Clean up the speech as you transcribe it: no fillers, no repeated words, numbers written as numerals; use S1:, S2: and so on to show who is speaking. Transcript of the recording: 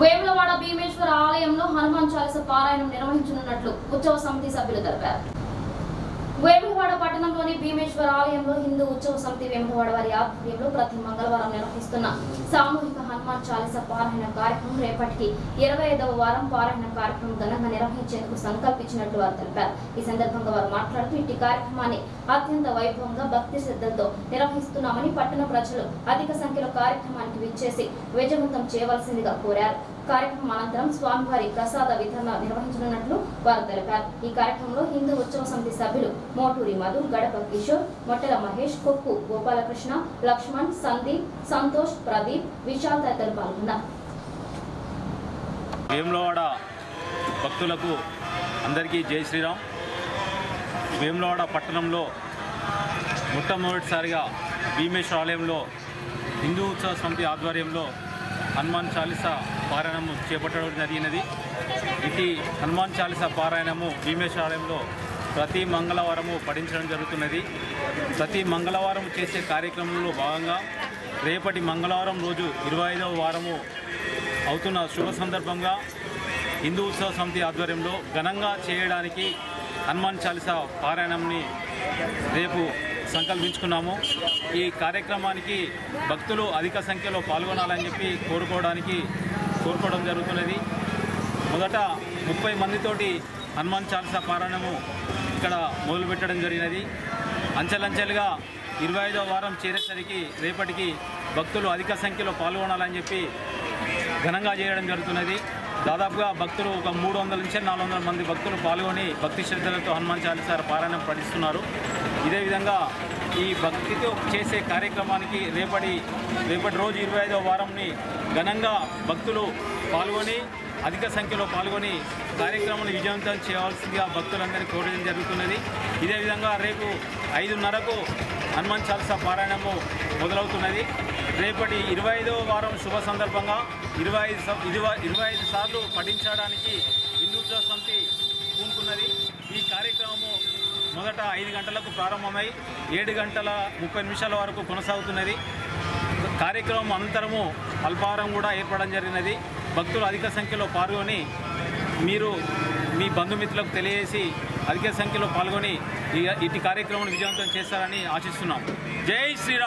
S1: వేములవాడ భీమేశ్వర ఆలయంలో హనుమాన్ చాలీసా పారాయణం నిర్వహించనున్నట్లు ఉత్సవ సమితి సభ్యులు తెలిపారు. వేములవాడ పట్టణంలోని భీమేశ్వర ఆలయంలో హిందూ ఉత్సవ సమితి వేములవాడ వారి ఆధ్వర్యంలో ప్రతి మంగళవారం నిర్వహిస్తున్న సామూహిక హనుమాన్ చాలీసా పారాయణ కార్యక్రమం రేపటికి 25వ వారం పారాయణ కార్యక్రమం ఘనంగా నిర్వహించేందుకు సంకల్పించినట్లు వారు తెలిపారు. ఈ సందర్భంగా వారు మాట్లాడుతూ ఇట్టి కార్యక్రమాన్ని అత్యంత వైభవంగా భక్తి శ్రద్ధలతో నిర్వహిస్తున్నామని పట్టణ ప్రజలు అధిక సంఖ్యలో కార్యక్రమానికి విచ్చేసి విజయవంతం చేయవలసిందిగా కోరారు. కార్యక్రమం అనంతరం స్వామివారి ప్రసాద వితరణ నిర్వహించనున్నట్లు వారు తెలిపారు. ఈ కార్యక్రమంలో హిందూ ఉత్సవ సమితి సభ్యులు మోటూరి మధు, గడప కిషోర్, మొట్టెల మహేష్, కొక్కు గోపాలకృష్ణ, లక్ష్మణ్, సందీప్, సంతోష్, ప్రదీప్, విశాల్ తదితరులు పాల్గొన్నారు.
S2: వేములవాడ భక్తులకు అందరికీ జై శ్రీరామ్. వేములవాడ పట్టణంలో మొట్టమొదటిసారిగా భీమేశ్వర ఆలయంలో హిందూ ఉత్సవ సమితి ఆధ్వర్యంలో హనుమాన్ చాలీసా పారాయణము చేపట్టడం జరిగినది. ఇది హనుమాన్ చాలీసా పారాయణము భీమేశ్వర ఆలయంలో ప్రతి మంగళవారము పఠించడం జరుగుతున్నది. ప్రతి మంగళవారం చేసే కార్యక్రమంలో భాగంగా రేపటి మంగళవారం రోజు 25వ వారము అవుతున్న శుభ సందర్భంగా హిందూ ఉత్సవ సమితి ఆధ్వర్యంలో ఘనంగా చేయడానికి హనుమాన్ చాలీసా పారాయణంని రేపు సంకల్పించుకున్నాము. ఈ కార్యక్రమానికి భక్తులు అధిక సంఖ్యలో పాల్గొనాలని చెప్పి కోరుకోవడం జరుగుతున్నది. మొదట 30 మందితోటి హనుమాన్ చాలీసా పారాయణము ఇక్కడ మొదలుపెట్టడం జరిగినది. అంచెలంచెలుగా 25వ వారం చేరేసరికి రేపటికి భక్తులు అధిక సంఖ్యలో పాల్గొనాలని చెప్పి ఘనంగా చేయడం జరుగుతున్నది. దాదాపుగా భక్తులు ఒక 300 నుంచి 400 మంది భక్తులు పాల్గొని భక్తి శ్రద్ధలతో హనుమాన్ చాలీసా పారాయణం పఠిస్తున్నారు. ఇదే విధంగా ఈ భక్తితో చేసే కార్యక్రమానికి రేపటి రోజు 25వ వారంని ఘనంగా భక్తులు పాల్గొని అధిక సంఖ్యలో పాల్గొని కార్యక్రమాన్ని విజయవంతం చేయవలసిందిగా భక్తులందరినీ కోరడం జరుగుతున్నది. ఇదే విధంగా రేపు 5:30కు హనుమాన్ చాలీసా పారాయణము మొదలవుతున్నది. రేపటి 25వ వారం శుభ సందర్భంగా 25 సార్లు పఠించడానికి హిందూ ఉత్సవ సమితి పూనుకున్నది. ఈ కార్యక్రమము మొదట 5 గంటలకు ప్రారంభమై 7 గంటల 30 నిమిషాల వరకు కొనసాగుతున్నది. కార్యక్రమం అనంతరము అల్పాహారం కూడా ఏర్పడడం జరిగినది. భక్తులు అధిక సంఖ్యలో పాల్గొని మీరు మీ బంధుమిత్రులకు తెలియజేసి అధిక సంఖ్యలో పాల్గొని ఇటు కార్యక్రమాన్ని విజయవంతం చేస్తారని ఆశిస్తున్నాం. జై శ్రీరామ్.